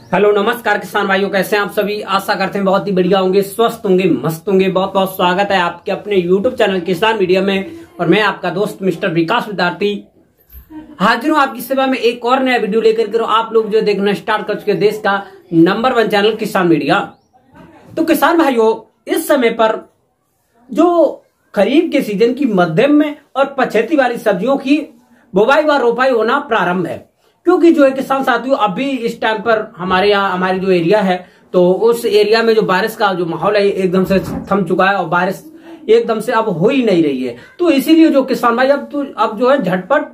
Hello नमस्कार किसान भाइयों, कैसे हैं आप सभी। आशा करते हैं बहुत ही बढ़िया होंगे, स्वस्थ होंगे, मस्त होंगे। बहुत बहुत स्वागत है आपके अपने यूट्यूब चैनल किसान मीडिया में। और मैं आपका दोस्त मिस्टर विकास विद्यार्थी हाजिर हूं आपकी सेवा में एक और नया वीडियो लेकर के। आप लोग जो देखना स्टार्ट कर चुके देश का नंबर 1 चैनल किसान मीडिया। तो किसान भाइयों, इस समय पर जो खरीफ के सीजन की मध्यम में और पछेती वाली सब्जियों की बुवाई व रोपाई होना प्रारंभ है, क्योंकि जो है किसान साथियों अभी इस टाइम पर हमारे यहाँ हमारी जो एरिया है तो उस एरिया में जो बारिश का जो माहौल है एकदम से थम चुका है और बारिश एकदम से अब हो ही नहीं रही है। तो इसीलिए जो किसान भाई अब जो है झटपट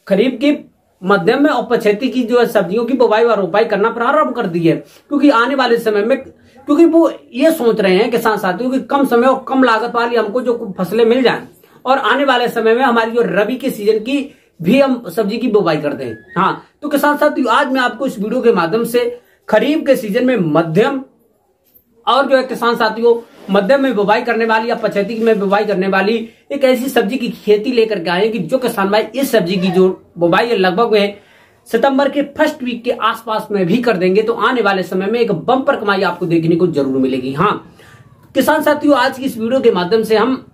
खरीफ की मध्यम में और पछेती की जो है सब्जियों की बुवाई व रोपाई करना प्रारंभ कर दी है, क्योंकि आने वाले समय में क्योंकि वो ये सोच रहे हैं किसान साथियों कि कम समय और कम लागत वाली हमको जो फसलें मिल जाएं और आने वाले समय में हमारी जो रबी के सीजन की भी हम सब्जी की बुवाई करते हैं। हाँ, तो किसान साथियों आज मैं आपको इस वीडियो के माध्यम से खरीफ के सीजन में मध्यम और जो है किसान साथियों मध्यम में बुवाई करने वाली या पछेती में बुवाई करने वाली एक ऐसी सब्जी की खेती लेकर के आए कि जो किसान भाई इस सब्जी की जो बुवाई है लगभग में सितंबर के फर्स्ट वीक के आसपास में भी कर देंगे, तो आने वाले समय में एक बम्पर कमाई आपको देखने को जरूर मिलेगी। हाँ किसान साथियों, आज की इस वीडियो के माध्यम से हम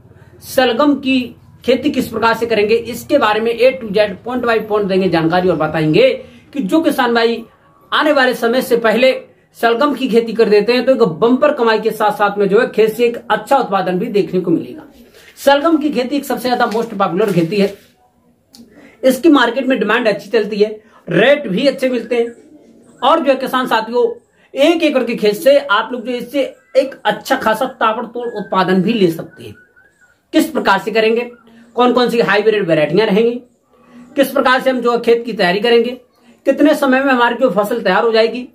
शलगम की खेती किस प्रकार से करेंगे इसके बारे में A to Z point by point देंगे जानकारी और बताएंगे कि जो किसान भाई आने वाले समय से पहले शलगम की खेती कर देते हैं तो एक बम्पर कमाई के साथ साथ में जो है खेत से एक अच्छा उत्पादन भी देखने को मिलेगा। शलगम की खेती एक सबसे ज्यादा मोस्ट पॉपुलर खेती है। इसकी मार्केट में डिमांड अच्छी चलती है, रेट भी अच्छे मिलते हैं और जो है किसान साथियों 1 एकड़ के खेत से आप लोग जो इससे एक अच्छा खासा ताबड़तोड़ उत्पादन भी ले सकते हैं। किस प्रकार से करेंगे, कौन कौन सी हाइब्रिड वैरायटियां रहेंगी, किस प्रकार से हम जो खेत की तैयारी करेंगे, कितने समय में हमारी जो फसल तैयार हो जाएगी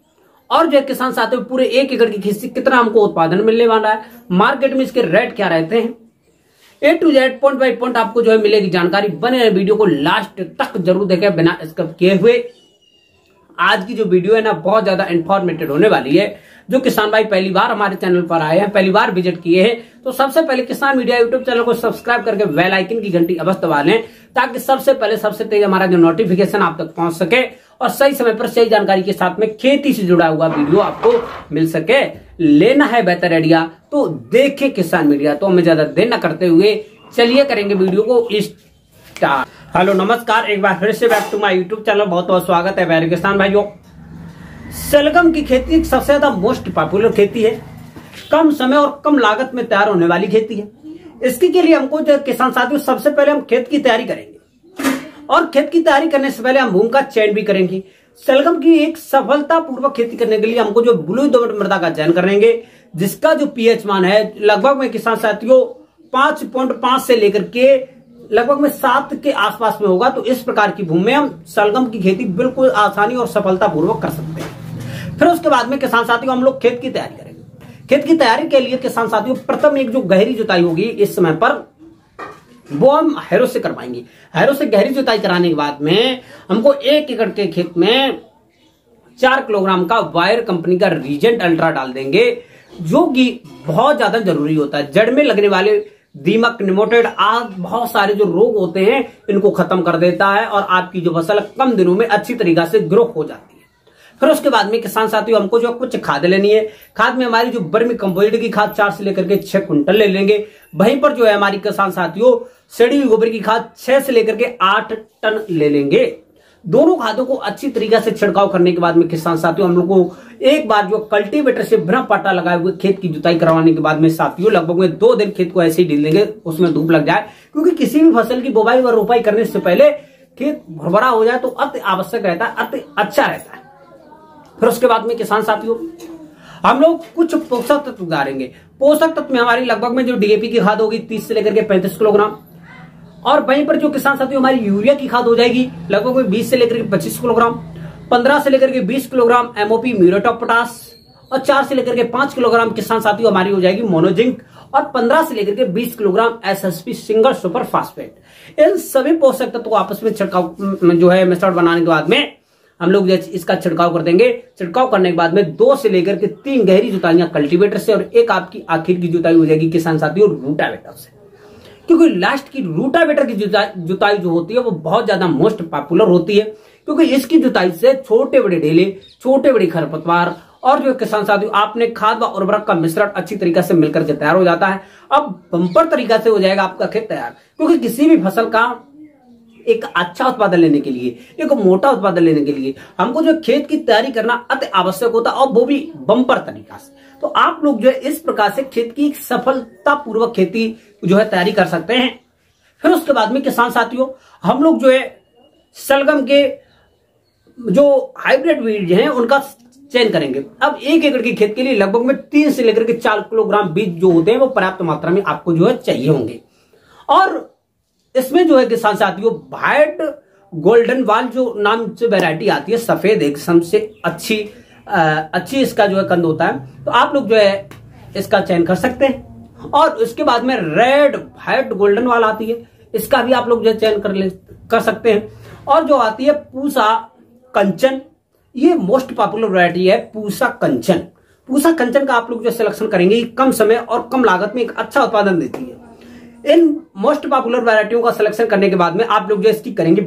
और जो किसान साथियों पूरे 1 एकड़ की खेत से कितना हमको उत्पादन मिलने वाला है, मार्केट में इसके रेट क्या रहते हैं, A to Z point by point आपको जो है मिलेगी जानकारी। बने वीडियो को लास्ट तक जरूर देखें बिना स्किप किए हुए। आज की जो वीडियो है ना बहुत ज्यादा इंफॉर्मेटिव होने वाली है। जो किसान भाई पहली बार हमारे चैनल पर आए हैं, पहली बार विजिट किए हैं, तो सबसे पहले किसान मीडिया यूट्यूब चैनल को सब्सक्राइब करके बेल आइकन की घंटी अवश्य दबा लें, ताकि सबसे पहले सबसे तेज हमारा जो नोटिफिकेशन आप तक पहुंच सके और सही समय पर सही जानकारी के साथ में खेती से जुड़ा हुआ वीडियो आपको मिल सके। लेना है बेहतर आइडिया तो देखें किसान मीडिया। तो हमें ज्यादा देर न करते हुए चलिए करेंगे वीडियो को स्टार्ट। हेलो नमस्कार, एक बार फिर से back to my YouTube channel, बहुत बहुत स्वागत है प्यारे किसान भाइयों। शलगम की खेती सबसे ज्यादा मोस्ट पॉपुलर खेती है, कम समय और कम लागत में तैयार होने वाली खेती है। इसके के लिए हमको जो किसान साथियों सबसे पहले हम खेत की तैयारी करेंगे और खेत की तैयारी करने से पहले हम भूमि का चयन भी करेंगे। शलगम की एक सफलता पूर्वक खेती करने के लिए हमको जो बलुई दोमट मृदा का चयन करेंगे, जिसका जो पीएच मान है लगभग में किसान साथियों 5.5 से लेकर के लगभग में 7 के आसपास में होगा। तो इस प्रकार की भूमि में हम शलगम की खेती बिल्कुल आसानी और सफलता पूर्वक कर सकते हैं। फिर उसके बाद में किसान साथियों हम लोग खेत की तैयारी करेंगे। खेत की तैयारी के लिए किसान साथियों प्रथम एक जो गहरी जुताई होगी इस समय पर वो हम हैरो से करवाएंगे। हैरो से गहरी जुताई कराने के बाद में हमको 1 एकड़ के खेत में 4 किलोग्राम का वायर कंपनी का रीजेंट अल्ट्रा डाल देंगे, जो कि बहुत ज्यादा जरूरी होता है। जड़ में लगने वाले दीमक, निमोटेड आदि बहुत सारे जो रोग होते हैं इनको खत्म कर देता है और आपकी जो फसल कम दिनों में अच्छी तरीका से ग्रो हो जाती है। फिर उसके बाद में किसान साथियों हमको जो कुछ खाद लेनी है। खाद में हमारी जो वर्मी कंपोस्ट की खाद 4 से लेकर के 6 कुंटल ले लेंगे। वहीं पर जो है हमारी किसान साथियों सड़ी हुई गोबर की खाद 6 से लेकर के 8 टन ले लेंगे। दोनों खादों को अच्छी तरीके से छिड़काव करने के बाद में किसान साथियों हम लोग को एक बार जो कल्टीवेटर से बिना पट्टा लगाए हुए खेत की जुताई करवाने के बाद में साथियों लगभग में 2 दिन खेत को ऐसे ही ढील देंगे, उसमें धूप लग जाए, क्योंकि किसी भी फसल की बुवाई व रोपाई करने से पहले खेत भरभरा हो जाए तो अति आवश्यक रहता है, अति अच्छा रहता है। फिर उसके बाद में किसान साथियों हम लोग कुछ पोषक तत्व डालेंगे। पोषक तत्व में हमारी लगभग में जो डीएपी की खाद होगी 30 से लेकर के 35 किलोग्राम और वहीं पर जो किसान साथियों हमारी यूरिया की खाद हो जाएगी लगभग में 20 से लेकर के 25 किलोग्राम, 15 से लेकर के 20 kilogram MOP muriate of potash और 4 से लेकर के 5 किलोग्राम किसान साथियों हमारी हो जाएगी मोनोजिंक और 15 से लेकर के 20 kilogram SSP single super phosphate. इन सभी पोषक तत्व को आपस में छिड़काव जो है मेथड बनाने के बाद में हम लोग इसका छिड़काव कर देंगे। छिड़काव करने के बाद में 2 से लेकर के 3 गहरी जुताइयां कल्टीवेटर से और एक आपकी आखिर की जुताई हो जाएगी किसान साथियों रूटावेटर से, क्योंकि लास्ट की रूटावेटर की जुताई जो होती है वो बहुत ज्यादा मोस्ट पॉपुलर होती है। क्योंकि इसकी जुताई से छोटे बड़े ढेले, छोटे बड़े खरपतवार और जो किसान साथियों आपने खाद व उर्वरक का मिश्रण अच्छी तरीके से मिलकर के तैयार हो जाता है। अब बम्पर तरीका से हो जाएगा आपका खेत तैयार, क्योंकि किसी भी फसल का एक अच्छा उत्पादन लेने के लिए, एक मोटा उत्पादन लेने के लिए हमको जो खेत की तैयारी करना अति आवश्यक होता है, और वो भी बम्पर तरीका से। तो आप लोग जो है इस प्रकार से खेत की सफलता पूर्वक खेती जो है तैयारी कर सकते हैं। फिर उसके बाद में किसान साथियों हम लोग जो है शलगम के जो हाइब्रिड बीज हैं उनका चयन करेंगे। अब 1 एकड़ के खेत के लिए लगभग में 3 से लेकर के 4 किलोग्राम बीज जो होते हैं वो पर्याप्त मात्रा में आपको जो है चाहिए होंगे। और इसमें जो है किसान साथियों व्हाइट गोल्डन वाल जो नाम से वैरायटी आती है, सफेद एक सबसे अच्छी इसका जो है कंद होता है, तो आप लोग जो है इसका चयन कर सकते हैं। और उसके बाद में रेड व्हाइट गोल्डन वाल आती है, इसका भी आप लोग जो है चयन कर सकते हैं। और जो आती है पूसा कंचन, ये मोस्ट पॉपुलर वैरायटी है पूसा कंचन। पूसा कंचन का आप लोग जो सिलेक्शन करेंगे, कम समय और कम लागत में एक अच्छा उत्पादन देती है। इन मोस्ट पॉपुलर वैरायटियों का सिलेक्शन करने के बाद में आप लोग जो इसकी करेंगे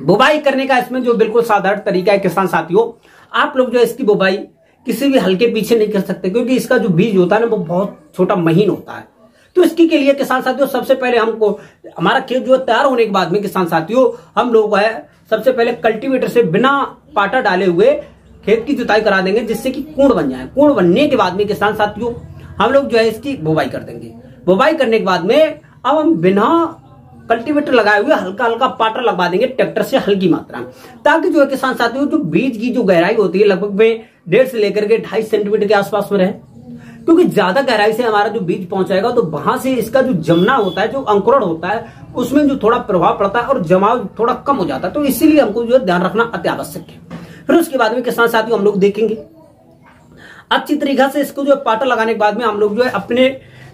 बुवाई करने का इसमें जो बिल्कुल साधारण तरीका है किसान साथियों, आप लोग जो इसकी बुवाई किसी भी हल्के पीछे नहीं कर सकते, क्योंकि इसका जो बीज होता है ना वो बहुत छोटा महीन होता है। तो इसकी के लिए किसान साथियों सबसे पहले हमको हमारा खेत जो तैयार होने के बाद में किसान साथियों हम लोग है सबसे पहले कल्टीवेटर से बिना पाटा डाले हुए खेत की जुताई करा देंगे, जिससे कि कूड़ बन जाए। कूड़ बनने के बाद में किसान साथियों हम लोग जो है इसकी बुवाई कर देंगे। बुवाई करने के बाद में अब हम बिना कल्टीवेटर लगाए हुए हल्का हल्का पाटर लगवा देंगे ट्रैक्टर से हल्की मात्रा में, ताकि जो है किसान साथियों जो बीज की जो गहराई होती है लगभग में 1.5 से लेकर के 2.5 सेंटीमीटर के आसपास में रहे, क्योंकि ज्यादा गहराई से हमारा जो बीज पहुंचाएगा तो वहां से इसका जो जमना होता है, जो अंकुरण होता है, उसमें जो थोड़ा प्रभाव पड़ता है और जमाव थोड़ा कम हो जाता है। तो इसीलिए हमको जो है ध्यान रखना अति आवश्यक है। फिर उसके बाद में किसान साथियों हम लोग देखेंगे अच्छी तरीके से इसको जो पाटर लगाने के बाद में हम लोग जो है अपने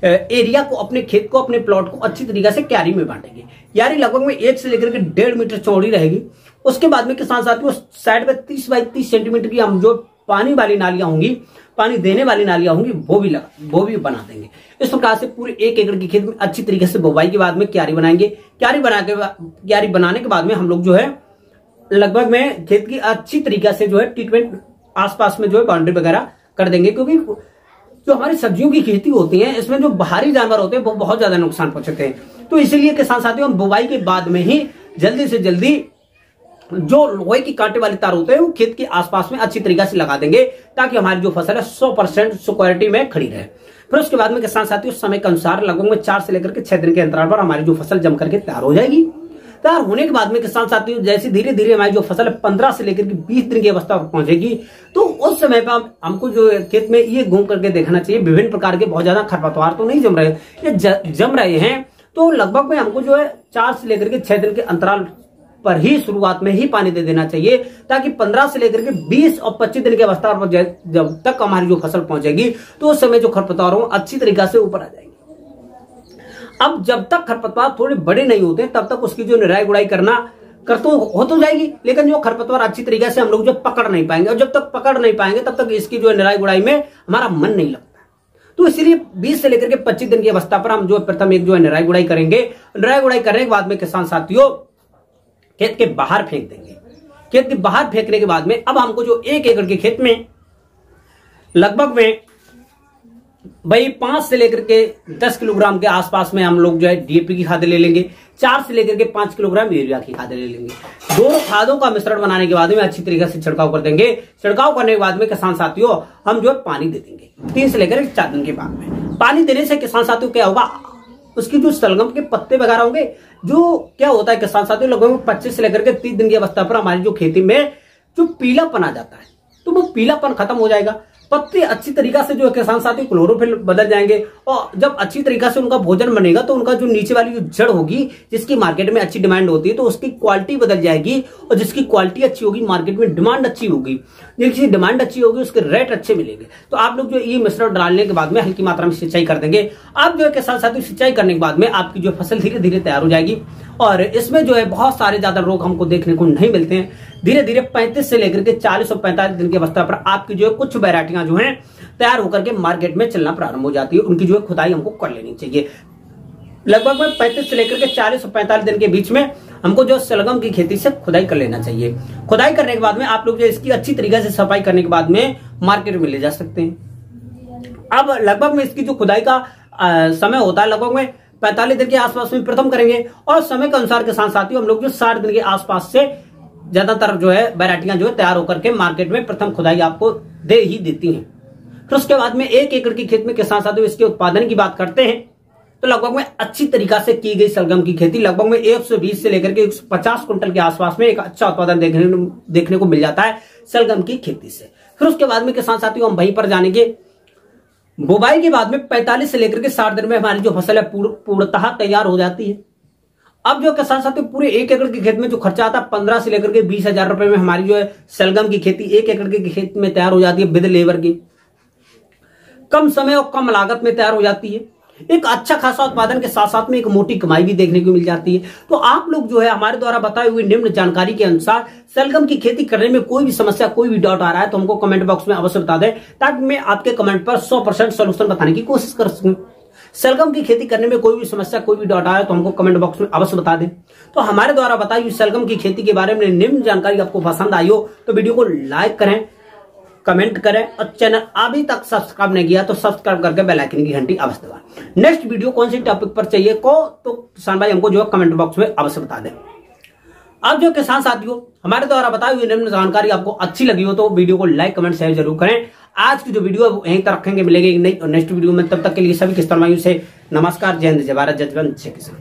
एरिया को, अपने खेत को, अपने प्लॉट को अच्छी तरीके से क्यारी में बांटेंगे। क्यारी लगभग में 1 से लेकर के 1.5 मीटर चौड़ी रहेगी। उसके बाद में किसान साथियों साइड में 30 बाई 30 सेंटीमीटर की हम जो पानी वाली नालियां होंगी, पानी देने वाली नालियां होंगी, वो भी बना देंगे। इस प्रकार से पूरे 1 एकड़ के खेत में अच्छी तरीके से बुवाई के बाद में क्यारी बनाएंगे। क्यारी बनाने के बाद में हम लोग जो है लगभग में खेत की अच्छी तरीके से जो है ट्रीटमेंट आसपास में जो है बाउंड्री वगैरह कर देंगे, क्योंकि जो हमारी सब्जियों की खेती होती है इसमें जो बाहरी जानवर होते हैं वो बहुत ज्यादा नुकसान पहुंचाते हैं। तो इसीलिए किसान साथियों हम बुवाई के बाद में ही जल्दी से जल्दी जो लोहे की कांटे वाले तार होते हैं वो खेत के आसपास में अच्छी तरीके से लगा देंगे, ताकि हमारी जो फसल है 100% सिक्योरिटी में खड़ी रहे। फिर उसके बाद में किसान साथियों समय के अनुसार लगभग में 4 से लेकर के 6 दिन के अंतराल पर हमारी जो फसल जम करके तैयार हो जाएगी। तैयार होने के बाद में किसान साथियों जैसे धीरे धीरे हमारी जो फसल है 15 से लेकर के 20 दिन की अवस्था पर पहुंचेगी, तो उस समय पर हमको जो खेत में ये घूम करके देखना चाहिए विभिन्न प्रकार के बहुत ज्यादा खरपतवार तो नहीं जम रहे, ये जम रहे हैं तो लगभग में हमको जो है 4 से लेकर के 6 दिन के अंतराल पर ही शुरुआत में ही पानी दे देना चाहिए, ताकि 15 से लेकर के 20 और 25 दिन की अवस्था पर जब तक हमारी जो फसल पहुंचेगी तो उस समय जो खरपतवार हो अच्छी तरीके से ऊपर आ जाएंगे। अब जब तक खरपतवार थोड़े बड़े नहीं होते तब तक उसकी जो निराई गुड़ाई हो तो जाएगी, लेकिन जो खरपतवार अच्छी तरीके से हम लोग जो पकड़ नहीं पाएंगे, और जब तक पकड़ नहीं पाएंगे तब तक इसकी जो निराई गुड़ाई में हमारा मन नहीं लगता। तो इसीलिए 20 से लेकर के 25 दिन की अवस्था पर हम जो प्रथम एक जो है निराई गुड़ाई करेंगे। निराई गुड़ाई करने के बाद में किसान साथियों खेत के बाहर फेंक देंगे। खेत के बाहर फेंकने के बाद में अब हमको जो 1 एकड़ के खेत में लगभग में भाई 5 से लेकर के 10 किलोग्राम के आसपास में हम लोग जो है डीएपी की खाद ले लेंगे, 4 से लेकर के 5 किलोग्राम यूरिया की खाद ले लेंगे। दोनों खादों का मिश्रण बनाने के बाद में अच्छी तरीके से छिड़काव कर देंगे। छिड़काव करने के बाद में किसान साथियों हम जो है पानी दे देंगे 3 से लेकर 4 दिन के बाद में। पानी देने से किसान साथियों क्या होगा, उसकी जो सलगम के पत्ते वगैरह होंगे, जो क्या होता है किसान साथियों लगभग 25 से लेकर के 30 दिन की अवस्था पर हमारी जो खेती में जो पीलापन आ जाता है तो वो पीलापन खत्म हो जाएगा। पत्ते अच्छी तरीके से जो किसान साथी क्लोरोफिल बदल जाएंगे, और जब अच्छी तरीके से उनका भोजन बनेगा तो उनका जो नीचे वाली जो जड़ होगी जिसकी मार्केट में अच्छी डिमांड होती है तो उसकी क्वालिटी बदल जाएगी, और जिसकी क्वालिटी अच्छी होगी मार्केट में डिमांड अच्छी होगी, जिसकी डिमांड अच्छी होगी उसके रेट अच्छे मिलेंगे। तो आप लोग जो ये मिश्रण डालने के बाद में हल्की मात्रा में सिंचाई कर देंगे। आप जो है किसान साथी सिंचाई करने के बाद में आपकी जो फसल धीरे धीरे तैयार हो जाएगी, और इसमें जो है बहुत सारे ज्यादा रोग हमको देखने को नहीं मिलते हैं। धीरे धीरे 35 से लेकर के 40 और 45 दिन की अवस्था पर आपकी जो है कुछ वैरायटियां जो हैं तैयार होकर के मार्केट में चलना प्रारंभ हो जाती है। उनकी जो है खुदाई हमको कर लेनी चाहिए। लगभग में 35 से लेकर के 40 और 45 दिन के बीच में हमको जो शलगम की खेती से खुदाई कर लेना चाहिए। खुदाई करने के बाद में आप लोग जो इसकी अच्छी तरीके से सफाई करने के बाद में मार्केट में ले जा सकते हैं। अब लगभग में इसकी जो खुदाई का समय होता है लगभग में 45 दिन के आसपास में प्रथम करेंगे, और समय के अनुसार के साथ साथियों हम लोग जो 60 दिन के आसपास से ज्यादातर जो है वैरायटियां जो है तैयार होकर के मार्केट में प्रथम खुदाई आपको दे ही देती हैं। फिर उसके बाद में 1 एकड़ की खेत में के साथ साथियों इसके उत्पादन की बात करते हैं तो लगभग में अच्छी तरीका से की गई शलगम की खेती लगभग में 120 से लेकर के 150 कुंटल के आसपास में एक अच्छा उत्पादन देखने को मिल जाता है शलगम की खेती से। फिर उसके बाद में किसान साथियों हम वहीं पर जानेंगे बुवाई के बाद में 45 से लेकर के 60 दिन में हमारी जो फसल है पूर्णतः तैयार हो जाती है। अब जो किसान साथियों पूरे 1 एकड़ की खेत में जो खर्चा आता है 15 से लेकर के 20,000 रुपए में हमारी जो है शलगम की खेती 1 एकड़ की खेत में तैयार हो जाती है विद लेबर की। कम समय और कम लागत में तैयार हो जाती है। एक अच्छा खासा उत्पादन के साथ साथ में एक मोटी कमाई भी देखने को मिल जाती है। तो आप लोग जो है हमारे द्वारा बताई हुई निम्न जानकारी के अनुसार शलगम की खेती करने में कोई भी समस्या कोई भी डाउट आ रहा है तो हमको कमेंट बॉक्स में अवश्य बता दें, ताकि मैं आपके कमेंट पर 100% सोल्यूशन बताने की कोशिश कर सकूं। शलगम की खेती करने में कोई भी समस्या कोई भी डाउट आ रहा है तो हमको कमेंट बॉक्स में अवश्य बता दें। तो हमारे द्वारा बताई हुई शलगम की खेती के बारे में निम्न जानकारी आपको पसंद आई हो तो वीडियो को लाइक करें, कमेंट करें, और चैनल अभी तक सब्सक्राइब नहीं किया तो सब्सक्राइब करके बेल आइकन की घंटी अवश्य दबाएं। नेक्स्ट वीडियो कौन से टॉपिक पर चाहिए को तो किसान भाई हमको जो है कमेंट बॉक्स में अवश्य बता दें। अब जो किसान साथियों हमारे द्वारा बताई हुई निम्न जानकारी आपको अच्छी लगी हो तो वीडियो को लाइक कमेंट शेयर जरूर करें। आज की जो वीडियो है यहीं तक रखेंगे, मिलेंगे नेक्स्ट वीडियो में। तब तक के लिए सभी किसान भाइयों से नमस्कार, जय हिंद, जय भारत, जय जवान, जय किसान।